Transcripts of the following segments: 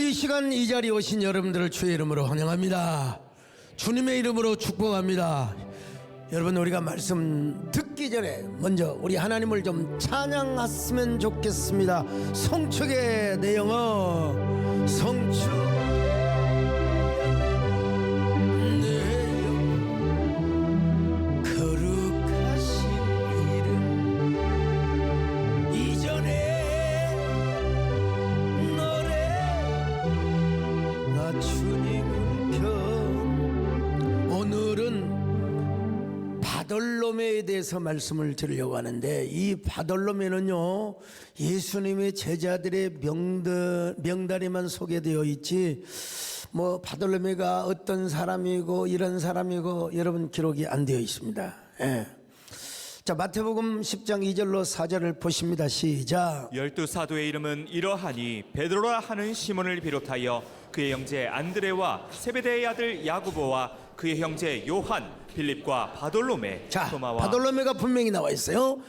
이 시간 이 자리에 오신 여러분들을 주의 이름으로 환영합니다. 주님의 이름으로 축복합니다. 여러분, 우리가 말씀 듣기 전에 먼저 우리 하나님을 좀 찬양했으면 좋겠습니다. 성축의 내용은 성축 내용 거룩하신 이름 이전에 노래 나 주님을 편. 오늘은 바돌로메에 대해서 말씀을 드리려고 하는데, 이 바돌로메는요 예수님의 제자들의 명단에만 소개되어 있지 뭐 바돌로메가 어떤 사람이고 이런 사람이고 여러분 기록이 안 되어 있습니다. 예. 자, 마태복음 10장 2절로 4절을 보십니다. 시작. 12사도의 이름은 이러하니 베드로라 하는 시몬을 비롯하여 그의 형제 안드레와 세베대의 아들 야고보와 그의 형제 요한, 빌립과 바돌로메, 자, 토마와 바돌로메가 분명히 나와 있어요.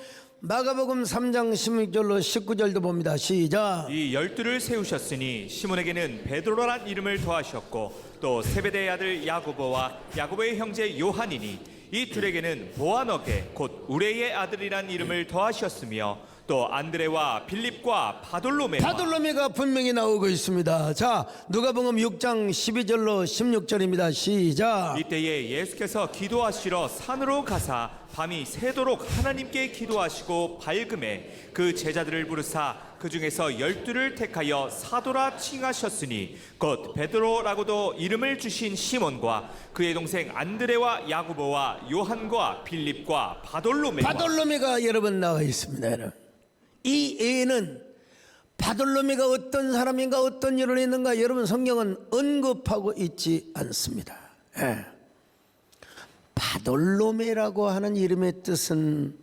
마가복음 3장 16절로 19절도 봅니다. 시작. 이 12를 세우셨으니 시몬에게는 베드로란 이름을 더하셨고 또 세베대의 아들 야고보와 야고보의 형제 요한이니 이 둘에게는 보아너게 곧 우레의 아들이란 이름을 더하셨으며 또 안드레와 빌립과 바돌로메가 분명히 나오고 있습니다. 자, 누가복음 6장 12절로 16절입니다. 시작. 이때에 예수께서 기도하시러 산으로 가사 밤이 새도록 하나님께 기도하시고 밝음에 그 제자들을 부르사 그 중에서 12를 택하여 사도라 칭하셨으니 곧 베드로라고도 이름을 주신 시몬과 그의 동생 안드레와 야고보와 요한과 빌립과 바돌로메가 여러분 나와 있습니다. 여러분, 이 애는 바돌로메가 어떤 사람인가 어떤 일을 했는가 여러분 성경은 언급하고 있지 않습니다. 예. 바돌로메라고 하는 이름의 뜻은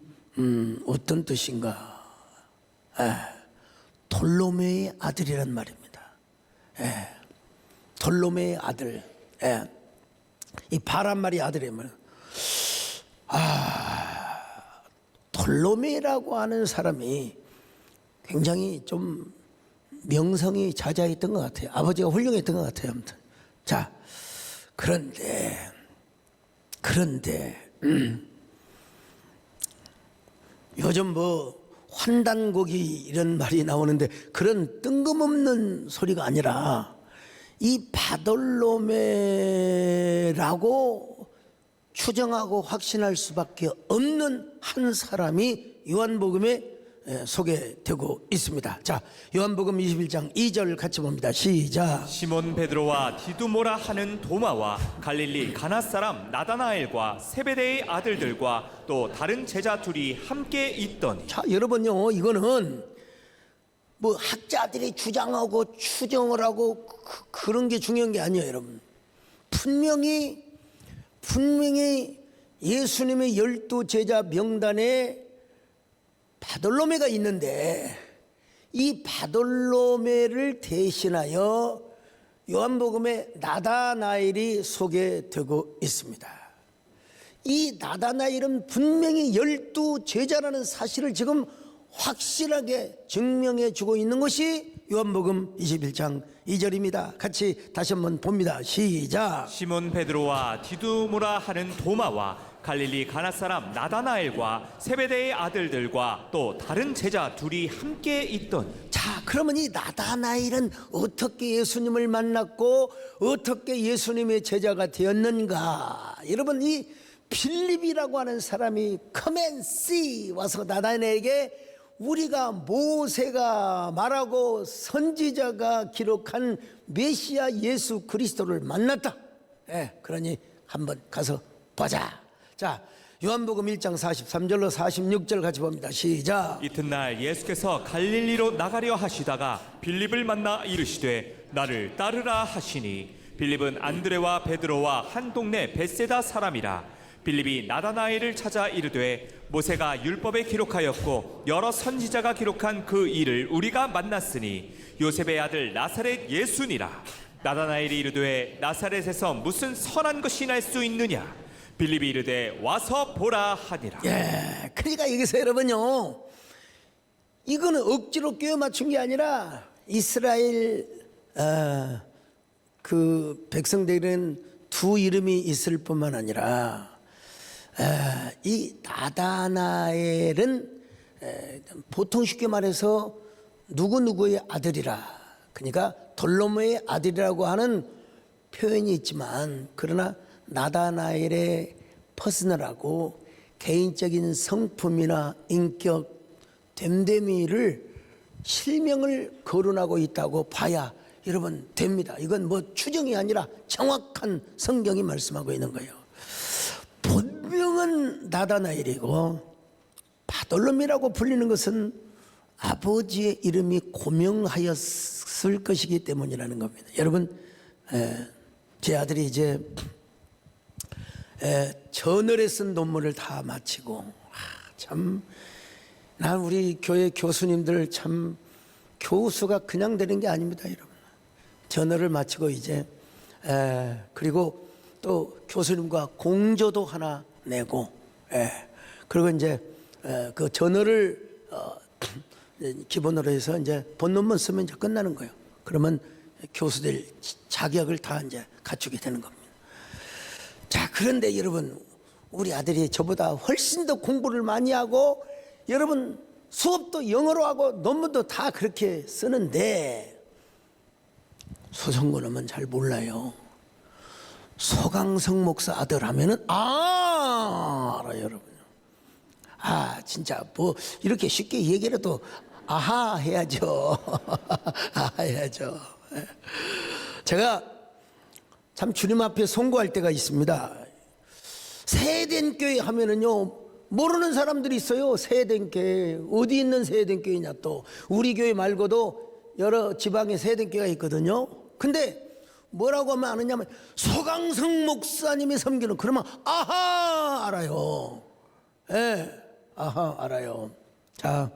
어떤 뜻인가? 돌로메의 아들이란 말입니다. 돌로메의 아들. 이 바란 말이 아들이면 돌로메라고 하는 사람이 굉장히 좀 명성이 자자했던 것 같아요. 아버지가 훌륭했던 것 같아요. 아무튼 자, 그런데 요즘 뭐 환단곡이 이런 말이 나오는데 그런 뜬금없는 소리가 아니라 이 바돌로메라고 추정하고 확신할 수밖에 없는 한 사람이 요한복음에 소개되고 있습니다. 자, 요한복음 21장 2절 같이 봅니다. 시작. 시몬 베드로와 디두모라 하는 도마와 갈릴리 가나 사람 나다나엘과 세베대의 아들들과 또 다른 제자 둘이 함께 있더니. 자, 여러분요, 이거는 뭐 학자들이 주장하고 추정을 하고 그런 게 중요한 게 아니에요. 여러분, 분명히 예수님의 12제자 명단에 바돌로메가 있는데 이 바돌로메를 대신하여 요한복음에 나다나엘이 소개되고 있습니다. 이 나다나엘은 분명히 12제자라는 사실을 지금 확실하게 증명해 주고 있는 것이 요한복음 21장 2절입니다. 같이 다시 한번 봅니다. 시작. 시몬 베드로와 디두모라 하는 도마와 갈릴리 가나 사람 나다나엘과 세베대의 아들들과 또 다른 제자 둘이 함께 있더니. 자, 그러면 이 나다나엘은 어떻게 예수님을 만났고 어떻게 예수님의 제자가 되었는가? 여러분, 이 빌립이라고 하는 사람이 come and see 와서 나다나엘에게 우리가 모세가 말하고 선지자가 기록한 메시아 예수 그리스도를 만났다. 그러니 한번 가서 보자. 자, 요한복음 1장 43절로 46절 같이 봅니다. 시작. 이튿날 예수께서 갈릴리로 나가려 하시다가 빌립을 만나 이르시되 나를 따르라 하시니 빌립은 안드레와 베드로와 한 동네 벳세다 사람이라. 빌립이 나다나엘을 찾아 이르되 모세가 율법에 기록하였고 여러 선지자가 기록한 그 일을 우리가 만났으니 요셉의 아들 나사렛 예수니라. 나다나엘이 이르되 나사렛에서 무슨 선한 것이 날 수 있느냐? 빌립이 이르되 와서 보라 하니라. 그러니까 여기서 여러분요, 이거는 억지로 꿰어 맞춘 게 아니라 이스라엘 그 백성들은 두 이름이 있을 뿐만 아니라 이 나다나엘은 보통 쉽게 말해서 누구누구의 아들이라, 그러니까 돌로메의 아들이라고 하는 표현이 있지만, 그러나 나다나엘의 퍼스널하고 개인적인 성품이나 인격, 됨됨이를 실명을 거론하고 있다고 봐야 여러분 됩니다. 이건 뭐 추정이 아니라 정확한 성경이 말씀하고 있는 거예요. 본명은 나다나엘이고 바돌롬이라고 불리는 것은 아버지의 이름이 고명하였을 것이기 때문이라는 겁니다. 여러분, 제 아들이 이제 저널에 쓴 논문을 다 마치고, 참, 난 우리 교회 교수님들 참 교수가 그냥 되는 게 아닙니다, 여러분. 저널을 마치고 이제 그리고 또 교수님과 공조도 하나 내고, 그리고 이제 그 저널을 기본으로 해서 이제 본논문 쓰면 이제 끝나는 거예요. 그러면 교수들 자격을 다 이제 갖추게 되는 겁니다. 자, 그런데 여러분, 우리 아들이 저보다 훨씬 더 공부를 많이 하고, 여러분 수업도 영어로 하고 논문도 다 그렇게 쓰는데 소성군음은 잘 몰라요. 소강성 목사 아들 하면은 알아요, 여러분. 진짜 뭐 이렇게 쉽게 얘기해도 아하 해야죠. 아하 해야죠. 제가 참 주님 앞에 송구할 때가 있습니다. 세된 교회 하면은요, 모르는 사람들이 있어요. 세된 교회 어디 있는 세된 교회냐, 또 우리 교회 말고도 여러 지방에 세된 교회가 있거든요. 근데 뭐라고 하면 아느냐면 소강성 목사님이 섬기는, 그러면 아하 알아요. 아하 알아요. 자,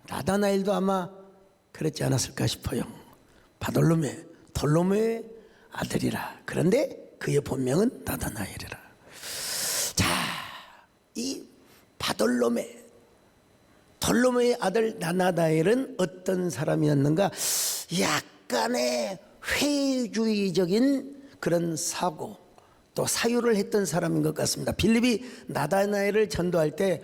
나다나엘도 아마 그랬지 않았을까 싶어요. 돌로메의 아들이라. 그런데 그의 본명은 나다나엘이라. 자, 이 돌로메의 아들 나다나엘은 어떤 사람이었는가? 약간의 회의주의적인 그런 사고, 또 사유를 했던 사람인 것 같습니다. 빌립이 나다나엘을 전도할 때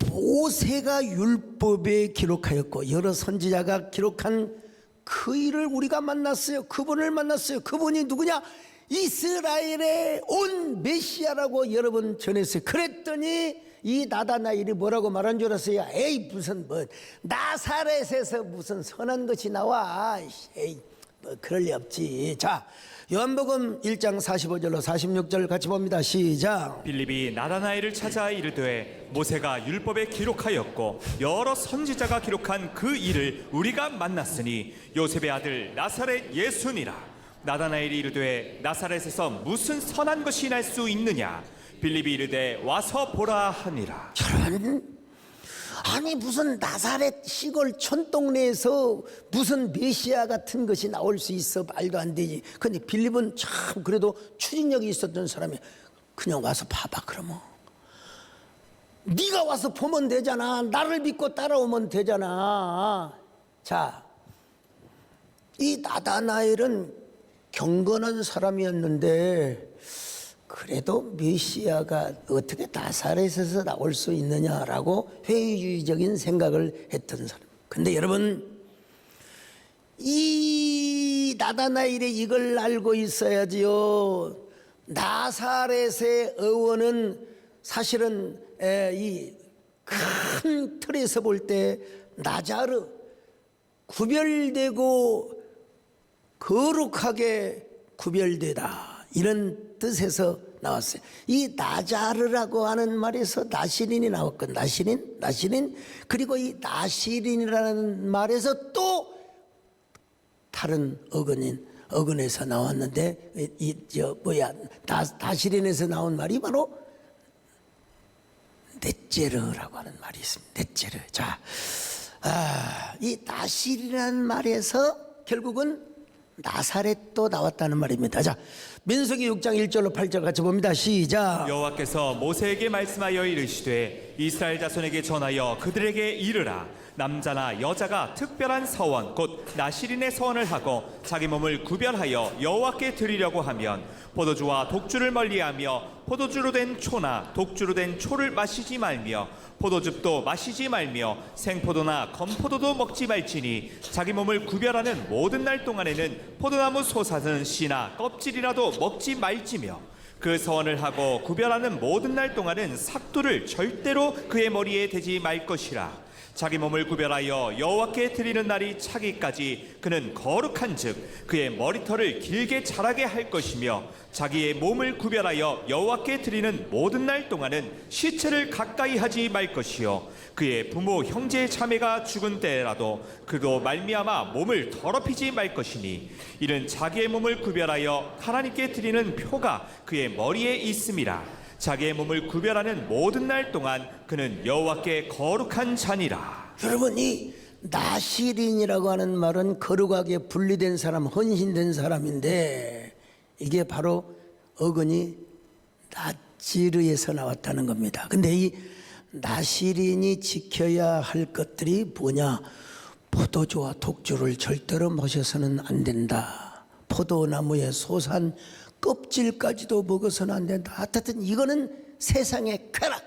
모세가 율법에 기록하였고 여러 선지자가 기록한 그 일을 우리가 만났어요. 그분을 만났어요. 그분이 누구냐? 이스라엘의 온 메시아라고 여러분 전했어요. 그랬더니 이 나다나엘이 뭐라고 말한 줄 아세요? 에이, 무슨 뭐 나사렛에서 무슨 선한 것이 나와. 에이, 뭐 그럴 리 없지. 자, 요한복음 1장 45절로 46절 같이 봅니다. 시작. 빌립이 나다나엘을 찾아 이르되 모세가 율법에 기록하였고 여러 선지자가 기록한 그 일을 우리가 만났으니 요셉의 아들 나사렛 예수니라. 나다나엘이 이르되 나사렛에서 무슨 선한 것이 날 수 있느냐? 빌립이 이르되 와서 보라 하니라. 여러분, 아니 무슨 나사렛 시골 촌동네에서 무슨 메시아 같은 것이 나올 수 있어? 말도 안 되지. 근데 빌립은 참 그래도 추진력이 있었던 사람이, 그냥 와서 봐봐. 그러면 네가 와서 보면 되잖아. 나를 믿고 따라오면 되잖아. 자, 이 나다나엘은 경건한 사람이었는데 그래도 메시아가 어떻게 나사렛에서 나올 수 있느냐라고 회의주의적인 생각을 했던 사람. 근데 여러분, 이 나다나엘이 이걸 알고 있어야지요. 나사렛의 어원은 사실은 이 큰 틀에서 볼 때 나자르, 구별되고 거룩하게 구별되다, 이런 뜻에서 나왔어요. 이 나자르라고 하는 말에서 나시린이 나왔거든. 나시린. 그리고 이 나시린이라는 말에서 또 다른 어근에서 나왔는데, 나시린에서 나온 말이 바로 넷제르라고 하는 말이 있습니다. 넷제르. 자, 이 나시린이라는 말에서 결국은 나사렛도 나왔다는 말입니다. 자, 민수기 6장 1절로 8절 같이 봅니다. 시작. 여호와께서 모세에게 말씀하여 이르시되 이스라엘 자손에게 전하여 그들에게 이르라. 남자나 여자가 특별한 서원 곧 나시린의 서원을 하고 자기 몸을 구별하여 여호와께 드리려고 하면 포도주와 독주를 멀리하며 포도주로 된 초나 독주로 된 초를 마시지 말며 포도즙도 마시지 말며 생포도나 건포도도 먹지 말지니 자기 몸을 구별하는 모든 날 동안에는 포도나무 솟아는 씨나 껍질이라도 먹지 말지며 그 서원을 하고 구별하는 모든 날 동안은 삭두를 절대로 그의 머리에 대지 말 것이라. 자기 몸을 구별하여 여호와께 드리는 날이 차기까지 그는 거룩한즉 그의 머리털을 길게 자라게 할 것이며 자기의 몸을 구별하여 여호와께 드리는 모든 날 동안은 시체를 가까이 하지 말 것이요 그의 부모 형제 자매가 죽은 때라도 그도 말미암아 몸을 더럽히지 말 것이니 이는 자기의 몸을 구별하여 하나님께 드리는 표가 그의 머리에 있음이라. 자기의 몸을 구별하는 모든 날 동안 그는 여호와께 거룩한 자니라. 여러분, 이 나시린이라고 하는 말은 거룩하게 분리된 사람, 헌신된 사람인데 이게 바로 어근이 나지르에서 나왔다는 겁니다. 근데 이 나시린이 지켜야 할 것들이 뭐냐? 포도주와 독주를 절대로 마셔서는 안 된다. 포도나무의 소산 껍질까지도 먹어서는 안 된다. 하여튼 이거는 세상의 쾌락,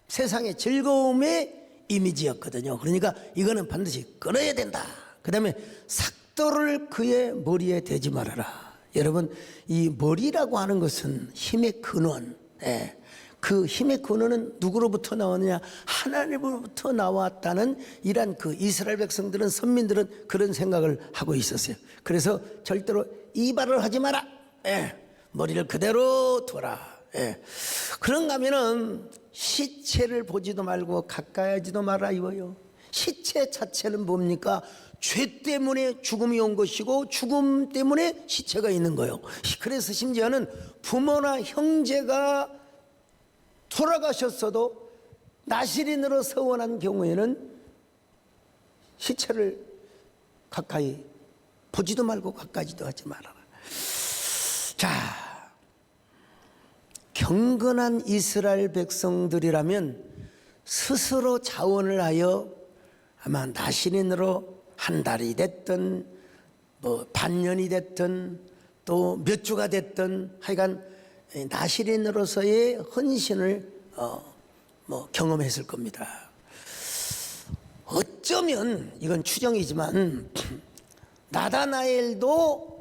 세상의 즐거움의 이미지였거든요. 그러니까 이거는 반드시 끊어야 된다. 그 다음에 삭도를 그의 머리에 대지 말아라. 여러분, 이 머리라고 하는 것은 힘의 근원, 그 힘의 근원은 누구로부터 나오느냐? 하나님으로부터 나왔다는 이란 그 이스라엘 백성들은, 선민들은 그런 생각을 하고 있었어요. 그래서 절대로 이발을 하지 마라. 머리를 그대로 둬라. 그런가 하면은 시체를 보지도 말고 가까이 하지도 말아 이거요. 시체 자체는 뭡니까? 죄 때문에 죽음이 온 것이고 죽음 때문에 시체가 있는 거예요. 그래서 심지어는 부모나 형제가 돌아가셨어도 나시린으로 서원한 경우에는 시체를 가까이 보지도 말고 가까이도 하지 말아라. 자, 경건한 이스라엘 백성들이라면 스스로 자원을 하여 아마 나시린으로 한 달이 됐든 뭐 반년이 됐든 또 몇 주가 됐든 하여간 나시린으로서의 헌신을 경험했을 겁니다. 어쩌면 이건 추정이지만 나다나엘도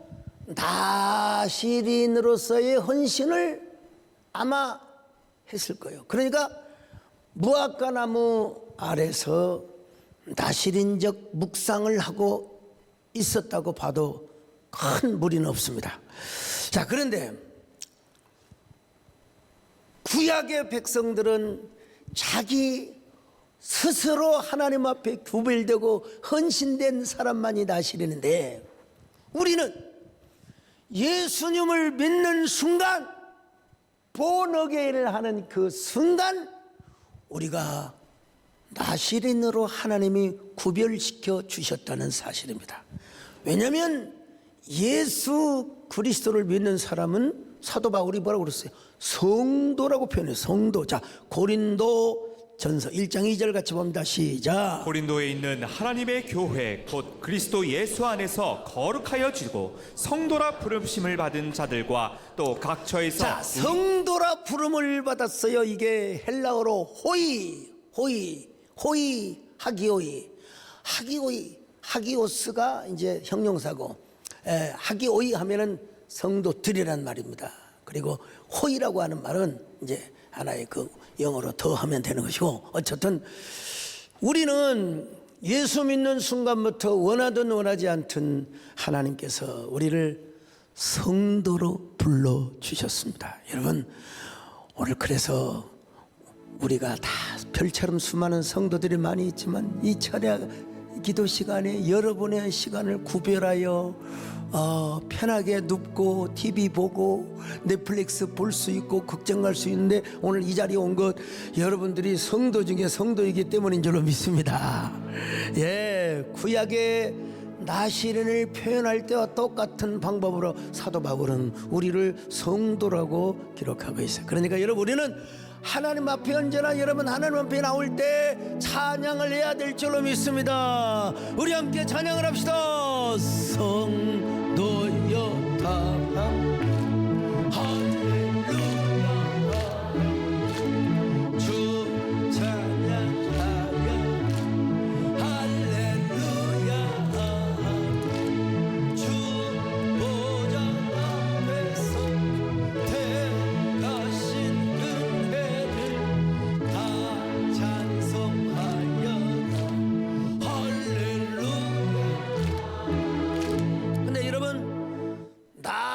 나시린으로서의 헌신을 아마 했을 거예요. 그러니까 무화과 나무 아래서 나시린적 묵상을 하고 있었다고 봐도 큰 무리는 없습니다. 자, 그런데 구약의 백성들은 자기 스스로 하나님 앞에 구별되고 헌신된 사람만이 나시리는데 우리는 예수님을 믿는 순간, 본어게인을 하는 그 순간 우리가 나시린으로 하나님이 구별시켜 주셨다는 사실입니다. 왜냐하면 예수 그리스도를 믿는 사람은 사도 바울이 뭐라고 그랬어요? 성도라고 표현해요. 성도. 자, 고린도 전서 1장 2절 같이 봅니다. 시작. 고린도에 있는 하나님의 교회 곧 그리스도 예수 안에서 거룩하여지고 성도라 부름심을 받은 자들과 또 각처에서 자, 성도라 부름을 받았어요. 이게 헬라어로 하기오스가 이제 형용사고, 하기오이 하면은 성도들이란 말입니다. 그리고 호이라고 하는 말은 이제 하나의 그 영어로 더 하면 되는 것이고, 어쨌든 우리는 예수 믿는 순간부터 원하든 원하지 않든 하나님께서 우리를 성도로 불러주셨습니다. 여러분, 오늘 그래서 우리가 다 별처럼 수많은 성도들이 많이 있지만 이 철야 기도 시간에 여러분의 시간을 구별하여 편하게 눕고 TV 보고 넷플릭스 볼 수 있고 극장 갈 수 있는데 오늘 이 자리에 온 것 여러분들이 성도 중에 성도이기 때문인 줄로 믿습니다. 구약의 나시린을 표현할 때와 똑같은 방법으로 사도 바울은 우리를 성도라고 기록하고 있어요. 그러니까 여러분, 우리는 하나님 앞에 언제나 여러분 하나님 앞에 나올 때 찬양을 해야 될 줄로 믿습니다. 우리 함께 찬양을 합시다. 성도여 다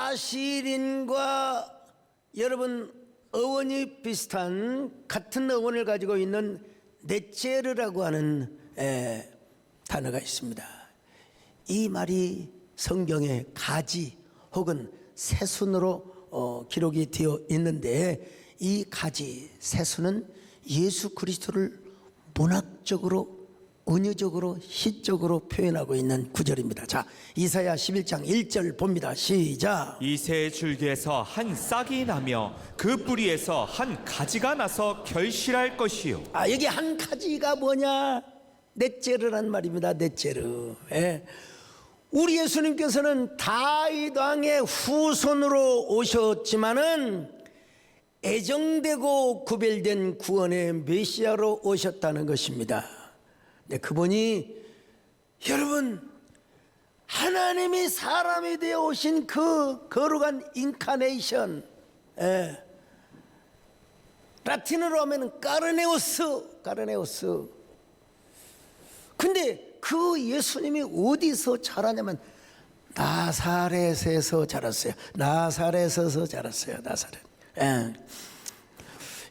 나시린과 여러분 어원이 비슷한 같은 어원을 가지고 있는 넷제르라고 하는 단어가 있습니다. 이 말이 성경에 가지 혹은 새순으로 기록이 되어 있는데, 이 가지 새순은 예수 그리스도를 문학적으로 은유적으로 시적으로 표현하고 있는 구절입니다. 자, 이사야 11장 1절 봅니다. 시작. 이새의 줄기에서 한 싹이 나며 그 뿌리에서 한 가지가 나서 결실할 것이요. 여기 한 가지가 뭐냐? 넷제르란 말입니다. 넷제르. 우리 예수님께서는 다윗 왕의 후손으로 오셨지만은 애정되고 구별된 구원의 메시아로 오셨다는 것입니다. 그분이 여러분 하나님이 사람이 되어 오신 그 거룩한 인카네이션, 라틴어로 하면 까르네오스. 근데 그 예수님이 어디서 자라냐면 나사렛에서 자랐어요. 나사렛.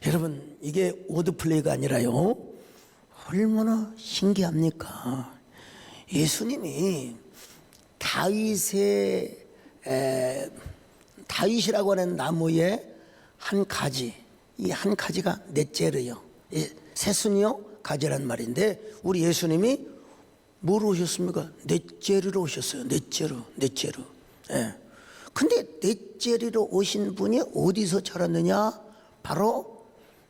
여러분 이게 워드플레이가 아니라요, 얼마나 신기합니까? 예수님이 다윗이라고 하는 나무의 한 가지, 이 한 가지가 넷제르요, 새순이요 가지란 말인데, 우리 예수님이 뭐로 오셨습니까? 넷제르로 오셨어요. 넷제르. 근데 넷제르로 오신 분이 어디서 자랐느냐? 바로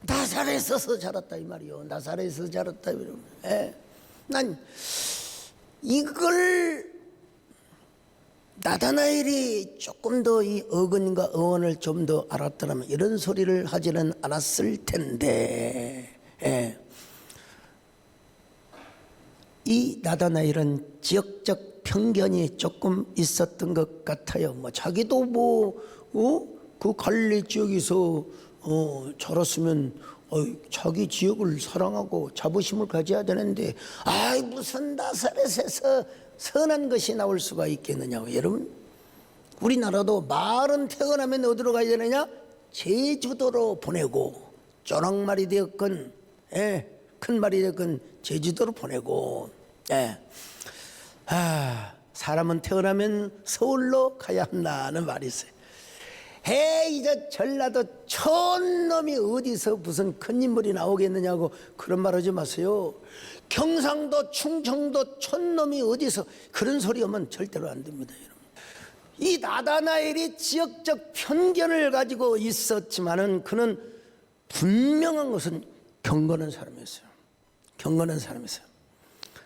나사렛에서 자랐다 이 말이요. 나사렛에서 자랐다. 난 이걸 나다나엘이 조금 더 이 어근과 어원을 좀 더 알았더라면 이런 소리를 하지는 않았을 텐데, 이 나다나엘은 지역적 편견이 조금 있었던 것 같아요. 자기도 그 갈릴리 지역에서 자랐으면 자기 지역을 사랑하고 자부심을 가져야 되는데, 무슨 나사렛에서 선한 것이 나올 수가 있겠느냐고. 여러분 우리나라도 말은 태어나면 어디로 가야 되느냐? 제주도로 보내고, 쪼락말이 되었건 큰 말이 되었건 제주도로 보내고, 사람은 태어나면 서울로 가야 한다는 말이 있어요. 이제 전라도 촌놈이 어디서 무슨 큰 인물이 나오겠느냐고 그런 말 하지 마세요. 경상도 충청도 촌놈이 어디서 그런 소리 하면 절대로 안 됩니다. 여러분, 이 나다나엘이 지역적 편견을 가지고 있었지만은 그는 분명한 것은 경건한 사람이었어요.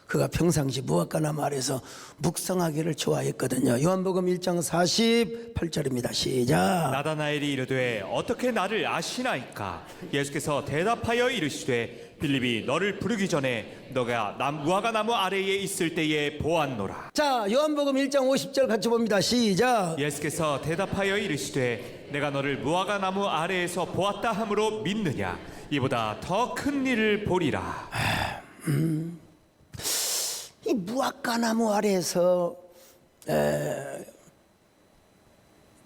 그가 평상시 무화과나무 아래서 묵상하기를 좋아했거든요. 요한복음 1장 48절입니다. 시작. 나다나엘이 이르되 어떻게 나를 아시나이까? 예수께서 대답하여 이르시되 빌립이 너를 부르기 전에 너가 무화과나무 아래에 있을 때에 보았노라. 자, 요한복음 1장 50절 같이 봅니다. 시작. 예수께서 대답하여 이르시되 내가 너를 무화과나무 아래에서 보았다 함으로 믿느냐? 이보다 더 큰 일을 보리라. 이 무화과나무 아래에서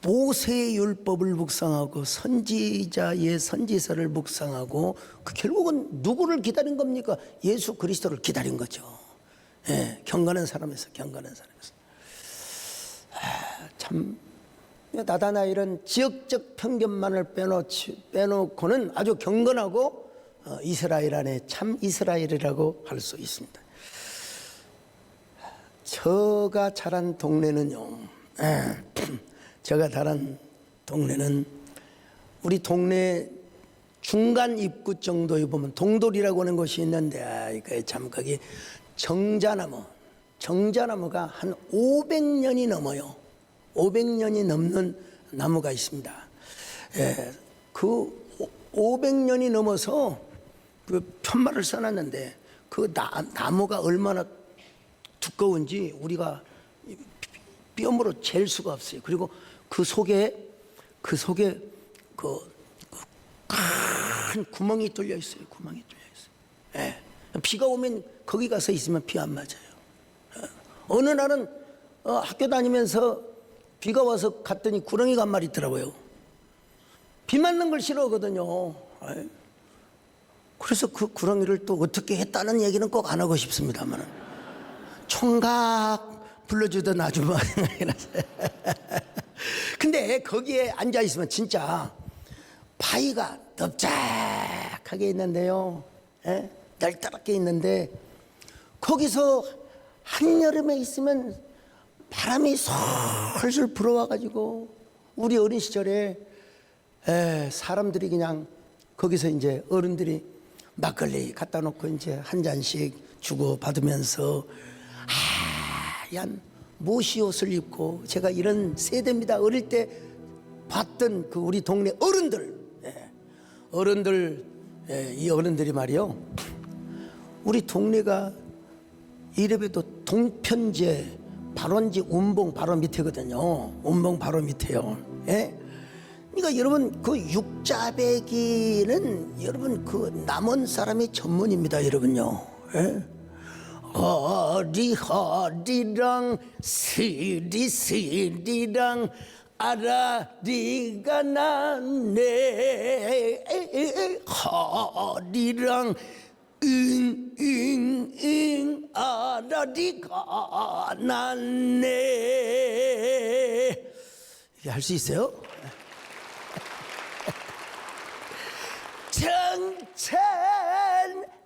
모세의 율법을 묵상하고 선지자의 선지서를 묵상하고, 결국은 누구를 기다린 겁니까? 예수 그리스도를 기다린 거죠. 경건한 사람에서. 참 나다나엘은 지역적 편견만을 빼놓고는 아주 경건하고 이스라엘 안에 참 이스라엘이라고 할 수 있습니다. 제가 자란 동네는요, 우리 동네 중간 입구 정도에 보면 동돌이라고 하는 곳이 있는데 참 거기 정자나무가 한 500년이 넘어요. 500년이 넘는 나무가 있습니다. 그 500년이 넘어서 그 편말을 써놨는데 그 나무가 얼마나 두꺼운지 우리가 뼘으로 잴 수가 없어요. 그리고 그 속에 큰 구멍이 뚫려 있어요. 구멍이 뚫려 있어요. 비가 오면 거기 가서 있으면 비 안 맞아요. 어느 날은 학교 다니면서 비가 와서 갔더니 구렁이가 한 마리 있더라고요. 비 맞는 걸 싫어하거든요. 그래서 그 구렁이를 또 어떻게 했다는 얘기는 꼭 안 하고 싶습니다만 총각 불러주던 아줌마 생각이 났어요. 근데 거기에 앉아 있으면 진짜 바위가 넓적하게 있는데요. 널따랗게 있는데 거기서 한여름에 있으면 바람이 솔솔 불어와가지고 우리 어린 시절에 사람들이 그냥 거기서 이제 어른들이 막걸리 갖다 놓고 이제 한 잔씩 주고 받으면서 하얀 모시옷을 입고 제가 이런 세대입니다. 어릴 때 봤던 그 우리 동네 어른들 이 어른들이 말이요. 우리 동네가 이래봬도 동편제 발원지 운봉 바로 밑에거든요. 운봉 바로 밑에요. 그러니까 여러분 그 육자배기는 여러분 그 남원 사람의 전문입니다. 여러분요. 허리허리랑 스리스리랑 아라리가 났네. 허리랑 잉잉잉 아라리가 났네. 이게 할 수 있어요? 정찬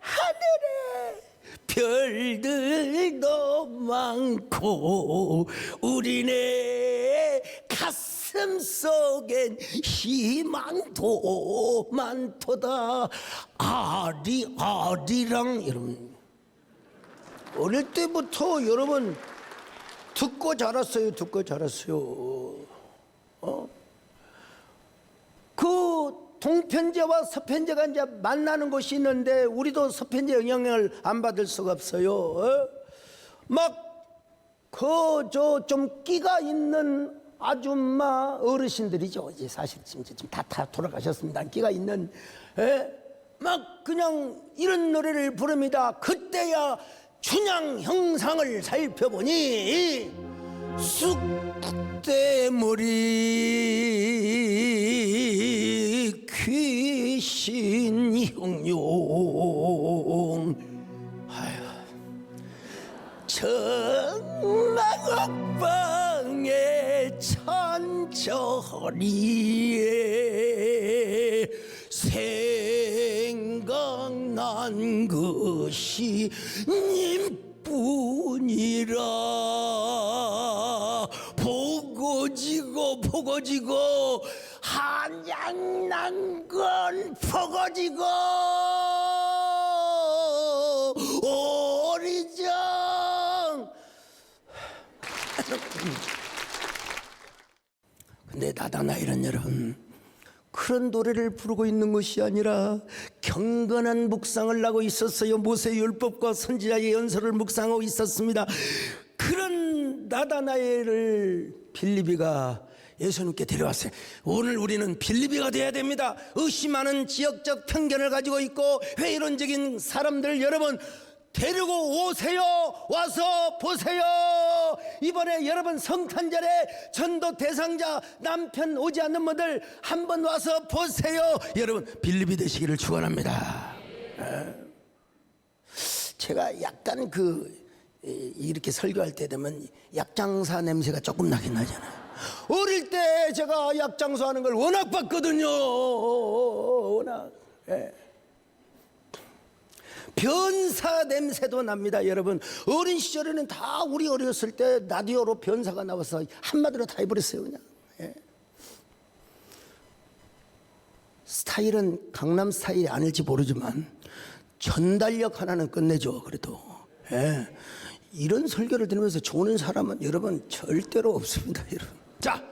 하늘에 별들도 많고 우리네 가슴 속엔 희망도 많도다. 아리랑 여러분 어릴 때부터 여러분 듣고 자랐어요. 그 동편제와 서편제가 이제 만나는 곳이 있는데 우리도 서편제 영향을 안 받을 수가 없어요. 좀 끼가 있는 아줌마 어르신들이죠. 이제 사실 지금 다 돌아가셨습니다. 끼가 있는 그냥 이런 노래를 부릅니다. 그때야 춘향 형상을 살펴보니 쑥대머리 귀신 형용 정막옥방의 천처리에 생각난 것이 님뿐이라. 보고지고 한양난 건 포고지고 오리정. 근데 나다나일은 여러분 그런 노래를 부르고 있는 것이 아니라 경건한 묵상을 하고 있었어요. 모세율법과 선지자의 연설을 묵상하고 있었습니다. 그런 나다나엘을 빌립이가 예수님께 데려왔어요. 오늘 우리는 빌립이가 돼야 됩니다. 의심하는 지역적 편견을 가지고 있고 회의론적인 사람들 여러분 데리고 오세요. 와서 보세요. 이번에 여러분 성탄절에 전도 대상자 남편 오지 않는 분들 한번 와서 보세요. 여러분 빌립이 되시기를 축원합니다. 제가 약간 이렇게 설교할 때 되면 약장사 냄새가 조금 나긴 나잖아요. 어릴 때 제가 약장사하는 걸 워낙 봤거든요. 워낙. 변사 냄새도 납니다. 여러분 어린 시절에는 다 우리 어렸을 때 라디오로 변사가 나와서 한마디로 다 해버렸어요. 그냥 스타일은 강남 스타일이 아닐지 모르지만 전달력 하나는 끝내줘. 그래도 예. 이런 설교를 들으면서 좋은 사람은 여러분 절대로 없습니다. 여러분. 자,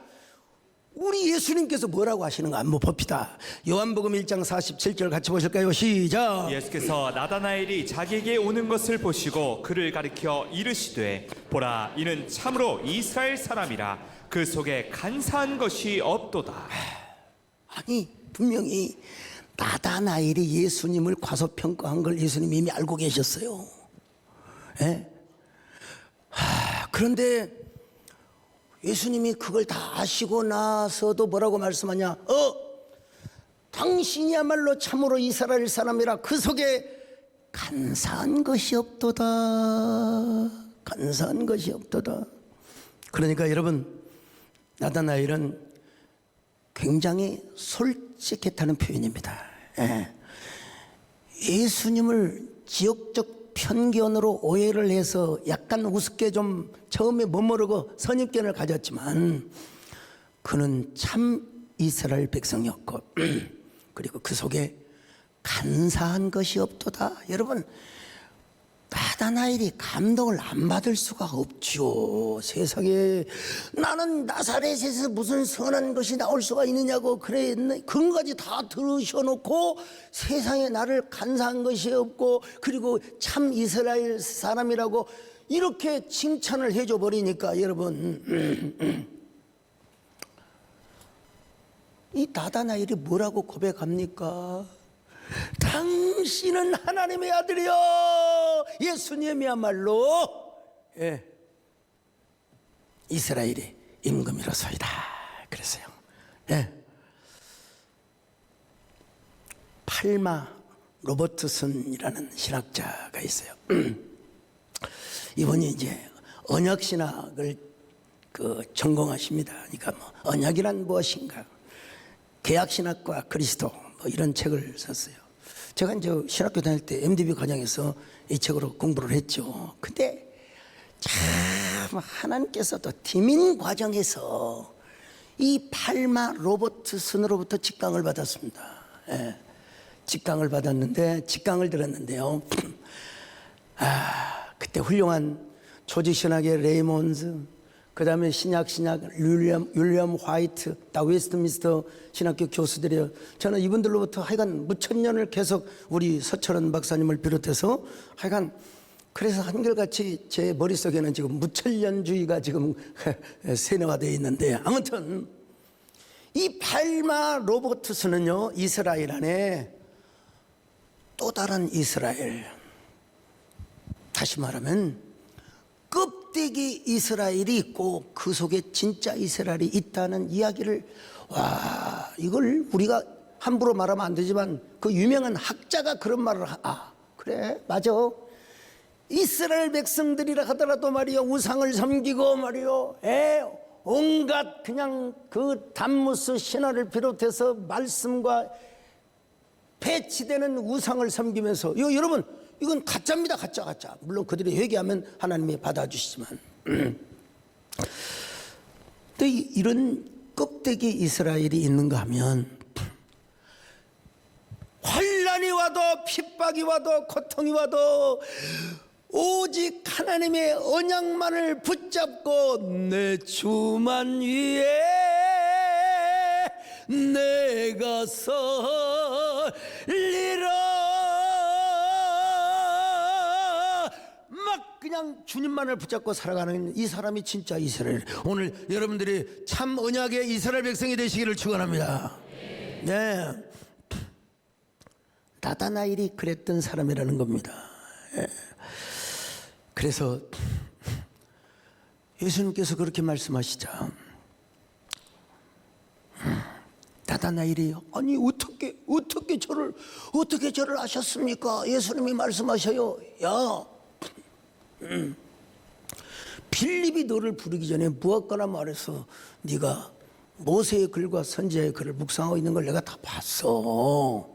우리 예수님께서 뭐라고 하시는가 한번 봅시다. 요한복음 1장 47절 같이 보실까요? 시작. 예수께서 나다나엘이 자기에게 오는 것을 보시고 그를 가리켜 이르시되 보라 이는 참으로 이스라엘 사람이라 그 속에 간사한 것이 없도다. 아니 분명히 나다나엘이 예수님을 과소평가한 걸 예수님이 이미 알고 계셨어요. 예? 그런데 예수님이 그걸 다 아시고 나서도 뭐라고 말씀하냐? 당신이야말로 참으로 이스라엘 사람이라 그 속에 간사한 것이 없도다. 간사한 것이 없도다. 그러니까 여러분, 나다나엘은 굉장히 솔직했다는 표현입니다. 예. 예수님을 지역적 편견으로 오해를 해서 약간 우습게 좀 처음에 멋모르고 선입견을 가졌지만 그는 참 이스라엘 백성이었고 그리고 그 속에 간사한 것이 없도다. 여러분, 나다나엘이 감동을 안 받을 수가 없죠. 세상에 나는 나사렛에서 무슨 선한 것이 나올 수가 있느냐고 그랬네. 그것까지 다 들으셔놓고 세상에 나를 간사한 것이 없고 그리고 참 이스라엘 사람이라고 이렇게 칭찬을 해줘 버리니까 여러분 이 나다나엘이 뭐라고 고백합니까? 당신은 하나님의 아들이요 예수님이야말로 이스라엘의 임금이로소이다 그랬어요. 팔마 로버트슨이라는 신학자가 있어요. 이분이 이제 언약 신학을 전공하십니다. 그러니까 뭐 언약이란 무엇인가, 개약 신학과 그리스도 뭐 이런 책을 썼어요. 제가 이제 신학교 다닐 때 MDB 과정에서 이 책으로 공부를 했죠. 근데 참 하나님께서도 디민 과정에서 이 팔마 로버트슨으로부터 직강을 받았습니다. 직강을 받았는데 직강을 들었는데요. 그때 훌륭한 조지신학의 레이몬즈, 그 다음에 신약 윌리엄 화이트, 다 웨스트민스터 신학교 교수들이에요. 저는 이분들로부터 하여간 무천년을 계속 우리 서철원 박사님을 비롯해서 하여간 그래서 한결같이 제 머릿속에는 지금 무천년주의가 지금 세뇌화되어 있는데 아무튼 이 팔마 로버트스는요 이스라엘 안에 또 다른 이스라엘, 다시 말하면 껍데기 이스라엘이 있고 그 속에 진짜 이스라엘이 있다는 이야기를, 와, 이걸 우리가 함부로 말하면 안 되지만 그 유명한 학자가 그런 말을 그래 맞아, 이스라엘 백성들이라 하더라도 말이요 우상을 섬기고 말이요 온갖 그냥 그 담무스 신화를 비롯해서 말씀과 배치되는 우상을 섬기면서 여러분 이건 가짜입니다. 가짜. 물론 그들이 회개하면 하나님이 받아주시지만 또 이런 껍데기 이스라엘이 있는가 하면 환난이 와도 핍박이 와도 고통이 와도 오직 하나님의 언약만을 붙잡고 내 주만 위에 내가 설리라, 막 그냥 주님만을 붙잡고 살아가는 이 사람이 진짜 이스라엘. 오늘 여러분들이 참 언약의 이스라엘 백성이 되시기를 축원합니다. 네, 나다나엘이 그랬던 사람이라는 겁니다. 그래서 예수님께서 그렇게 말씀하시자 나다나엘이 아니 어떻게 저를 아셨습니까? 예수님이 말씀하셔요. 야, 빌립이 너를 부르기 전에 무엇거나 말해서 네가 모세의 글과 선지자의 글을 묵상하고 있는 걸 내가 다 봤어.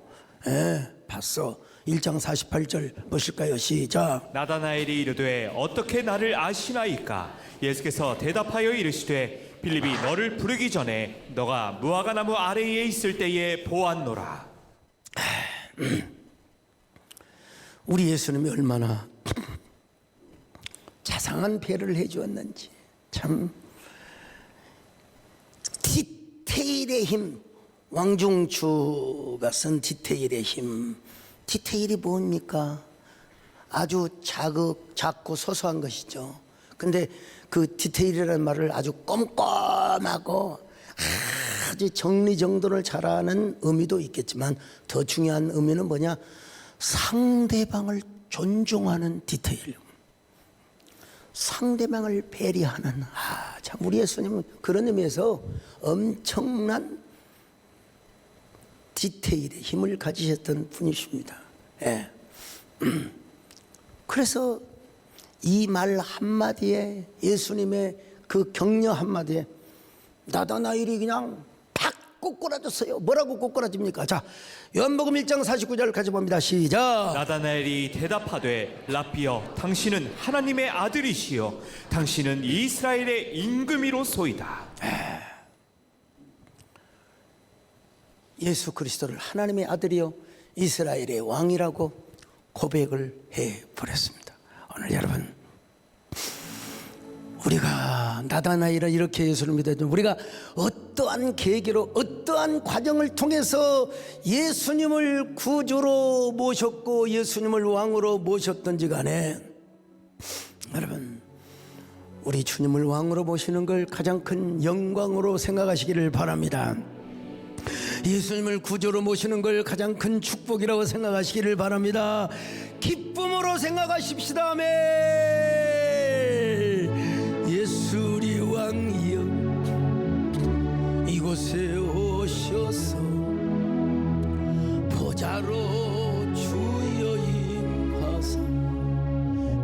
봤어. 1장 48절 보실까요? 시작. 나다나엘이 이르되 어떻게 나를 아시나이까? 예수께서 대답하여 이르시되 빌립이 너를 부르기 전에 너가 무화과 나무 아래에 있을 때에 보았노라. 우리 예수님이 얼마나 자상한 배려를 해주었는지, 참 디테일의 힘, 왕중추가 쓴 디테일의 힘. 디테일이 뭡니까? 아주 작고 소소한 것이죠. 근데 그 디테일이라는 말을 아주 꼼꼼하고 아주 정리정돈을 잘하는 의미도 있겠지만, 더 중요한 의미는 뭐냐? 상대방을 존중하는 디테일, 상대방을 배려하는, 참 우리 예수님은 그런 의미에서 엄청난 디테일의 힘을 가지셨던 분이십니다. 예. 그래서 이 말 한마디에, 예수님의 그 격려 한마디에 나다나엘이 그냥 팍 꼬꾸라졌어요. 뭐라고 꼬꾸라집니까? 자, 요한복음 1장 49절 같이 봅니다. 시작. 나다나엘이 대답하되 라삐여 당신은 하나님의 아들이시요 당신은 이스라엘의 임금이로소이다. 예수 그리스도를 하나님의 아들이요 이스라엘의 왕이라고 고백을 해버렸습니다. 오늘 여러분, 우리가 나다나엘을 이렇게 예수를 믿어도 우리가 어떠한 계기로, 어떠한 과정을 통해서 예수님을 구주로 모셨고 예수님을 왕으로 모셨던지 간에, 여러분, 우리 주님을 왕으로 모시는 걸 가장 큰 영광으로 생각하시기를 바랍니다. 예수님을 구주로 모시는 걸 가장 큰 축복이라고 생각하시기를 바랍니다. 기쁨으로 생각하십시다. 아멘. 예수 우리 왕이여 이곳에 오셔서 보좌로 주여 임하사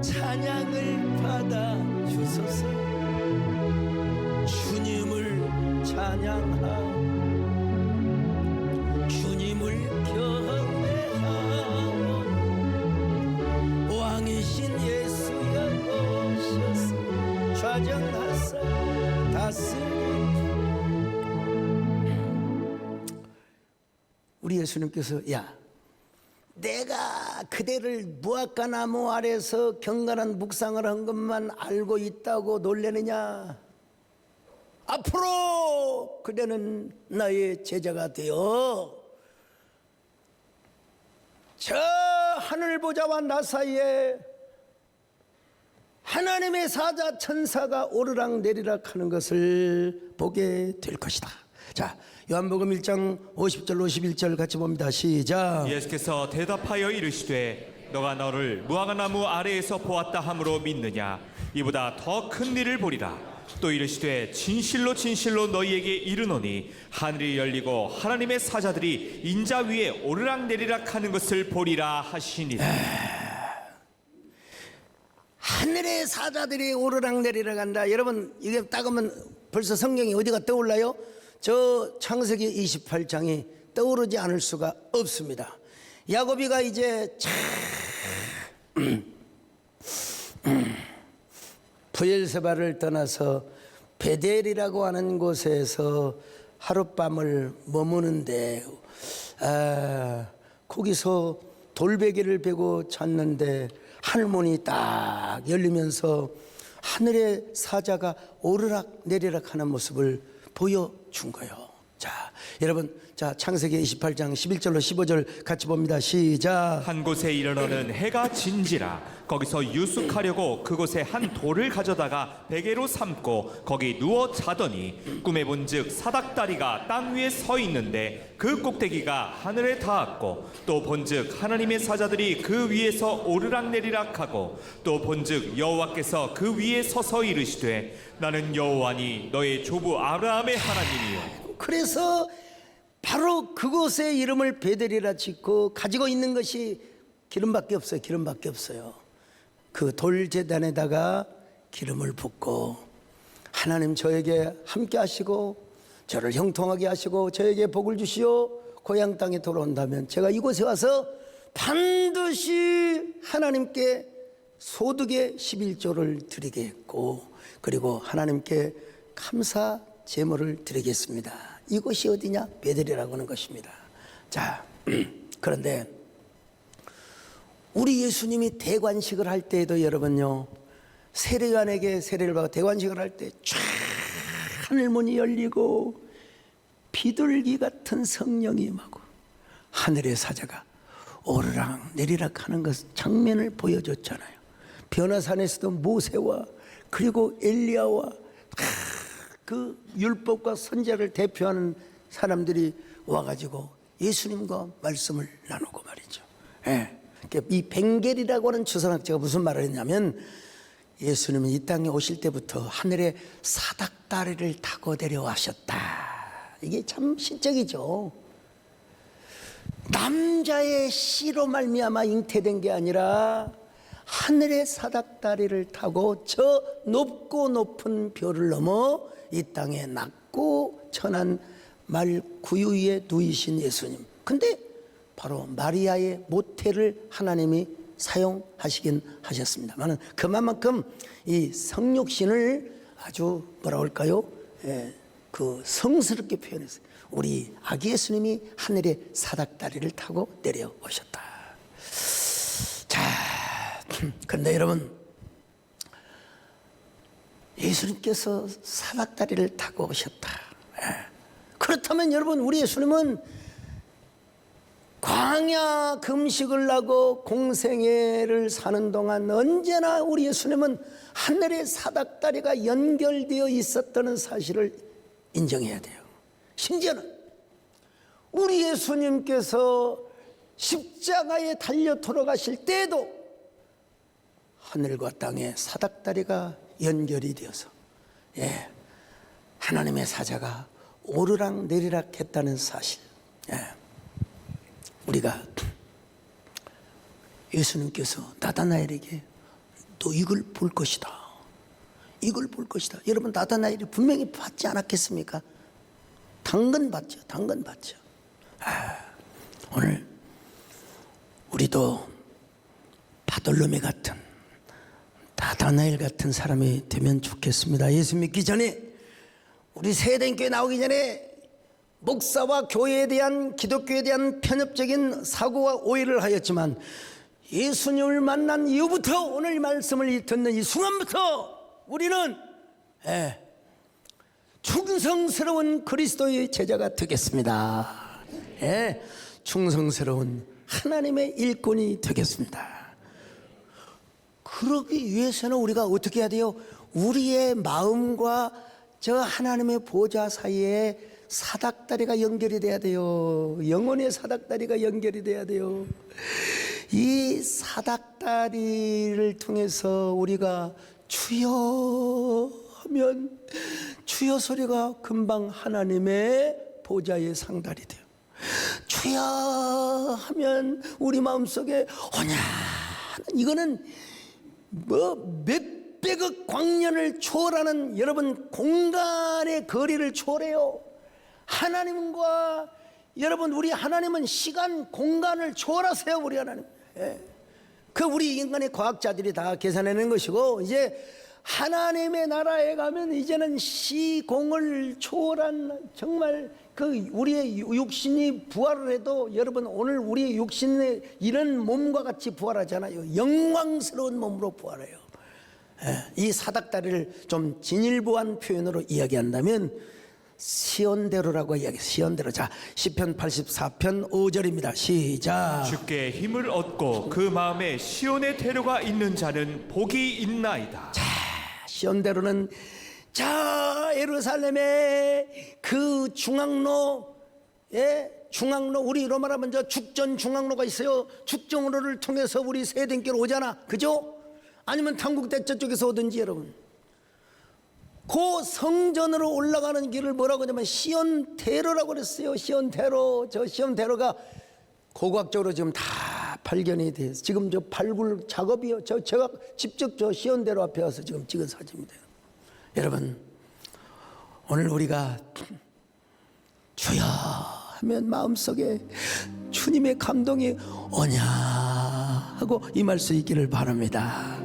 찬양을 받아 주소서. 주님을 찬양하오, 주님을 경배하오. 왕이신 예수여 오셔서 좌정하사 다스리. 우리 예수님께서, 야, 내가 그대를 무화과 나무 아래서 경건한 묵상을 한 것만 알고 있다고 놀래느냐? 앞으로 그대는 나의 제자가 되어 저 하늘 보좌와 나 사이에 하나님의 사자 천사가 오르락 내리락 하는 것을 보게 될 것이다. 자, 요한복음 1장 50절 51절 같이 봅니다. 시작. 예수께서 대답하여 이르시되 너가 너를 무화과 나무 아래에서 보았다 함으로 믿느냐? 이보다 더 큰 일을 보리라. 또 이르시되 진실로 진실로 너희에게 이르노니 하늘이 열리고 하나님의 사자들이 인자 위에 오르락 내리락 하는 것을 보리라 하시니라. 하늘의 사자들이 오르락 내리락 한다. 여러분, 이게 딱 하면 벌써 성경이 어디가 떠올라요? 저 창세기 28장이 떠오르지 않을 수가 없습니다. 야곱이가 이제 브엘세바를 떠나서 베델이라고 하는 곳에서 하룻밤을 머무는데, 거기서 돌베개를 베고 잤는데 하늘문이 딱 열리면서 하늘의 사자가 오르락 내리락 하는 모습을 보여준 거예요. 자, 여러분, 자, 창세기 28장 11절로 15절 같이 봅니다. 시작. 한 곳에 이르러는 해가 진지라. 거기서 유숙하려고 그곳에 한 돌을 가져다가 베개로 삼고 거기 누워 자더니 꿈에 본즉 사닥다리가 땅 위에 서 있는데 그 꼭대기가 하늘에 닿았고, 또 본즉 하나님의 사자들이 그 위에서 오르락내리락하고, 또 본즉 여호와께서 그 위에 서서 이르시되 나는 여호와니 너의 조부 아브라함의 하나님이요. 그래서 바로 그곳에 이름을 베델이라 짓고 가지고 있는 것이 기름밖에 없어요. 기름밖에 없어요. 그 돌제단에다가 기름을 붓고, 하나님 저에게 함께 하시고 저를 형통하게 하시고 저에게 복을 주시오. 고향 땅에 돌아온다면 제가 이곳에 와서 반드시 하나님께 소득의 11조를 드리겠고, 그리고 하나님께 감사 제물을 드리겠습니다. 이곳이 어디냐? 베델이라고 하는 것입니다. 자, 그런데 우리 예수님이 대관식을 할 때에도 여러분요, 세례요한에게 세례를 받고 대관식을 할 때 쫙 하늘문이 열리고 비둘기 같은 성령이 임하고 하늘의 사자가 오르락 내리락 하는 것 장면을 보여줬잖아요. 변화산에서도 모세와 그리고 엘리야와 그 율법과 선지자를 대표하는 사람들이 와가지고 예수님과 말씀을 나누고 말이죠. 예. 이 벵겔이라고 하는 주선학자가 무슨 말을 했냐면, 예수님은 이 땅에 오실 때부터 하늘에 사닥다리를 타고 내려와셨다. 이게 참 신적이죠. 남자의 씨로 말미암아 잉태된 게 아니라 하늘의 사닥다리를 타고 저 높고 높은 별을 넘어 이 땅에 낮고 천한 말 구유 위에 누이신 예수님. 근데 바로 마리아의 모태를 하나님이 사용하시긴 하셨습니다만, 그만큼 이 성육신을 아주 뭐라 할까요? 그 성스럽게 표현했어요. 우리 아기 예수님이 하늘의 사닥다리를 타고 내려오셨다. 자, 그런데 여러분, 예수님께서 사닥다리를 타고 오셨다. 그렇다면 여러분, 우리 예수님은 광야 금식을 하고 공생애를 사는 동안 언제나 우리 예수님은 하늘의 사닥다리가 연결되어 있었다는 사실을 인정해야 돼요. 심지어는 우리 예수님께서 십자가에 달려 돌아가실 때에도 하늘과 땅의 사닥다리가 연결이 되어서 하나님의 사자가 오르락 내리락 했다는 사실, 우리가 예수님께서 나다나엘에게 너 이걸 볼 것이다, 이걸 볼 것이다. 여러분, 나다나엘이 분명히 받지 않았겠습니까? 당근 받죠. 당근 받죠. 오늘 우리도 바돌로메 같은, 나다나엘 같은 사람이 되면 좋겠습니다. 예수 믿기 전에, 우리 세대교회 나오기 전에 목사와 교회에 대한, 기독교에 대한 편협적인 사고와 오해를 하였지만, 예수님을 만난 이후부터, 오늘 말씀을 듣는 이 순간부터 우리는 충성스러운 그리스도의 제자가 되겠습니다. 충성스러운 하나님의 일꾼이 되겠습니다. 그러기 위해서는 우리가 어떻게 해야 돼요? 우리의 마음과 저 하나님의 보좌 사이에 사닥다리가 연결이 돼야 돼요. 영혼의 사닥다리가 연결이 돼야 돼요. 이 사닥다리를 통해서 우리가 주여 하면 주여 소리가 금방 하나님의 보좌에 상달이 돼요. 주여 하면 우리 마음속에 이거는 뭐 몇백억 광년을 초월하는, 여러분, 공간의 거리를 초월해요. 하나님과 여러분, 우리 하나님은 시간 공간을 초월하세요. 우리 하나님. 그 우리 인간의 과학자들이 다 계산해낸 것이고, 이제 하나님의 나라에 가면 이제는 시공을 초월한, 정말 그 우리의 육신이 부활을 해도, 여러분, 오늘 우리의 육신의 이런 몸과 같이 부활하잖아요. 영광스러운 몸으로 부활해요. 이 사닥다리를 좀 진일보한 표현으로 이야기한다면 시온대로라고 이야기해요. 시온대로. 자, 시편 84편 5절입니다. 시작. 주께 힘을 얻고 그 마음에 시온의 대로가 있는 자는 복이 있나이다. 자, 시온대로는 저 예루살렘의 그 중앙로, 우리로 말하면 저 죽전 중앙로가 있어요. 죽전로를 통해서 우리 세대교로 오잖아, 그죠? 아니면 당국대 저쪽에서 오든지, 여러분, 그 성전으로 올라가는 길을 뭐라고 하냐면 시온대로라고 그랬어요. 시온대로. 저 시온대로가 고고학적으로 지금 다 발견이 돼서 지금 저 발굴 작업이요. 제가 직접 저 시온대로 앞에 와서 지금 찍은 사진입니다. 여러분, 오늘 우리가 주여 하면 마음속에 주님의 감동이 오냐 하고 임할 수 있기를 바랍니다.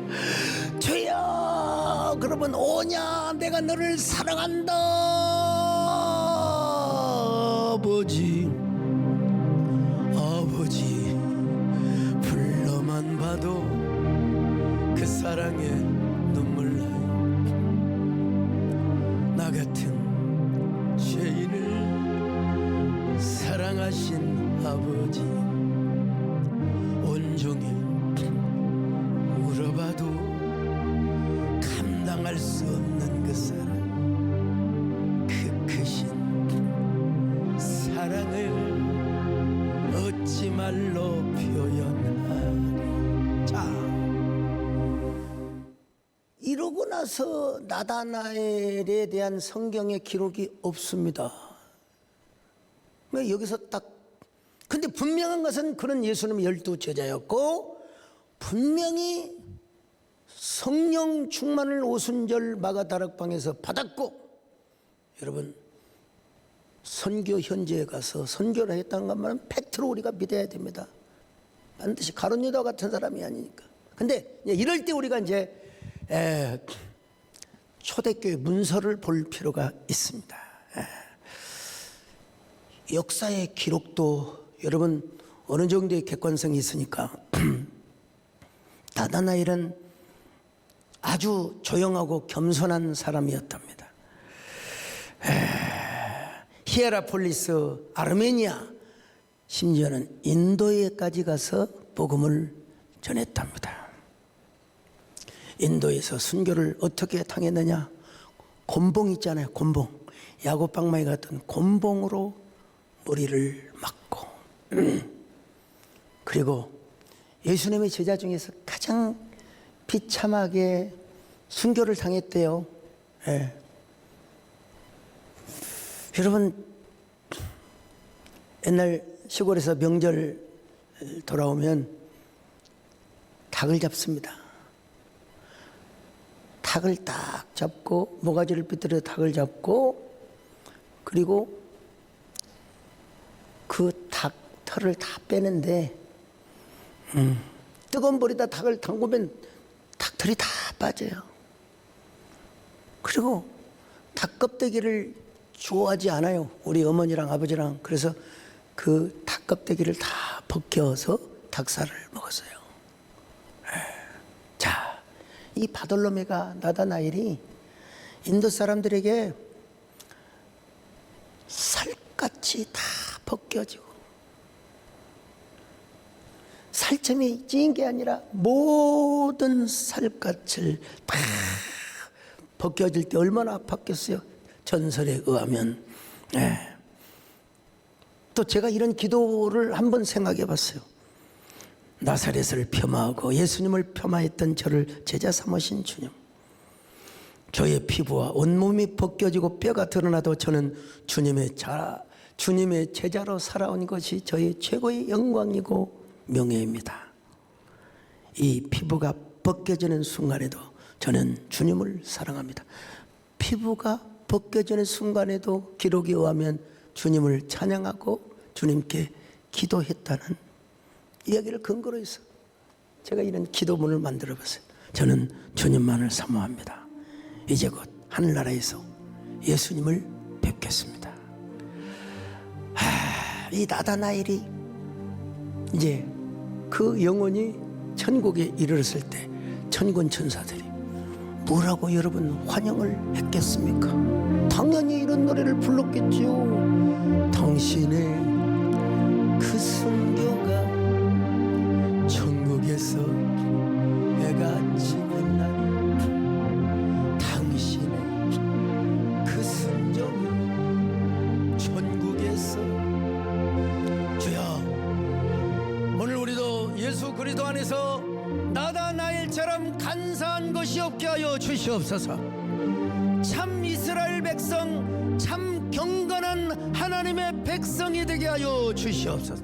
주여, 그러면 오냐, 내가 너를 사랑한다. 아버지, 아버지, 불러만 봐도 그 사랑에 눈물 나요. 나 같은 죄인을 사랑하신 아버지, 온종일 울어봐도 감당할 수 없는 그 사랑, 그 크신 사랑을 어찌 말로 표현하리. 자, 이러고 나서 나다나엘에 대한 성경의 기록이 없습니다. 여기서 딱, 근데 분명한 것은 그는 예수님의 12 제자였고, 분명히 성령 충만을 오순절 마가다락방에서 받았고, 여러분 선교 현지에 가서 선교를 했다는 것만은 팩트로 우리가 믿어야 됩니다. 반드시 가룟 유다 같은 사람이 아니니까. 근데 이럴 때 우리가 이제 초대교회 문서를 볼 필요가 있습니다. 역사의 기록도 여러분 어느 정도의 객관성이 있으니까 나다나엘은 아주 조용하고 겸손한 사람이었답니다. 히에라폴리스, 아르메니아, 심지어는 인도에까지 가서 복음을 전했답니다. 인도에서 순교를 어떻게 당했느냐? 곤봉 있잖아요, 곤봉. 야곱방망이 같은 곤봉으로 머리를 맞고 그리고 예수님의 제자 중에서 가장 비참하게 순교를 당했대요. 여러분, 옛날 시골에서 명절 돌아오면 닭을 잡습니다. 닭을 딱 잡고 모가지를 삐뚤어 닭을 잡고, 그리고 그 닭 털을 다 빼는데 뜨거운 불에다 닭을 담그면 닭털이 다 빠져요. 그리고 닭 껍데기를 좋아하지 않아요, 우리 어머니랑 아버지랑. 그래서 그 닭 껍데기를 다 벗겨서 닭살을 먹었어요. 자, 이 바돌로메가, 나다나엘이 인도 사람들에게 살갗이 다 벗겨지고, 살점이 찐 게 아니라 모든 살갗을 다 벗겨질 때 얼마나 아팠겠어요. 전설에 의하면. 또 제가 이런 기도를 한번 생각해 봤어요. 나사렛을 폄하하고 예수님을 폄하했던 저를 제자 삼으신 주님, 저의 피부와 온몸이 벗겨지고 뼈가 드러나도 저는 주님의 제자로 살아온 것이 저의 최고의 영광이고 명예입니다. 이 피부가 벗겨지는 순간에도 저는 주님을 사랑합니다. 피부가 벗겨지는 순간에도 기록에 의하면 주님을 찬양하고 주님께 기도했다는 이야기를 근거로 해서 제가 이런 기도문을 만들어 봤어요. 저는 주님만을 사모합니다. 이제 곧 하늘나라에서 예수님을 뵙겠습니다. 이 나다나엘이 이제 그 영혼이 천국에 이르렀을 때 천군 천사들이 뭐라고 여러분 환영을 했겠습니까? 당연히 이런 노래를 불렀겠지요. 당신의 그 순교가 천국에서 해가 지는 날, 당신의 그 순종이 천국에서. 주여, 오늘 우리도 예수 그리스도 안에서 나다나엘처럼 간사한 것이 없게 하여 주시옵소서. 참 이스라엘 백성, 참 경건한 하나님의 백성이 되게 하여 주시옵소서.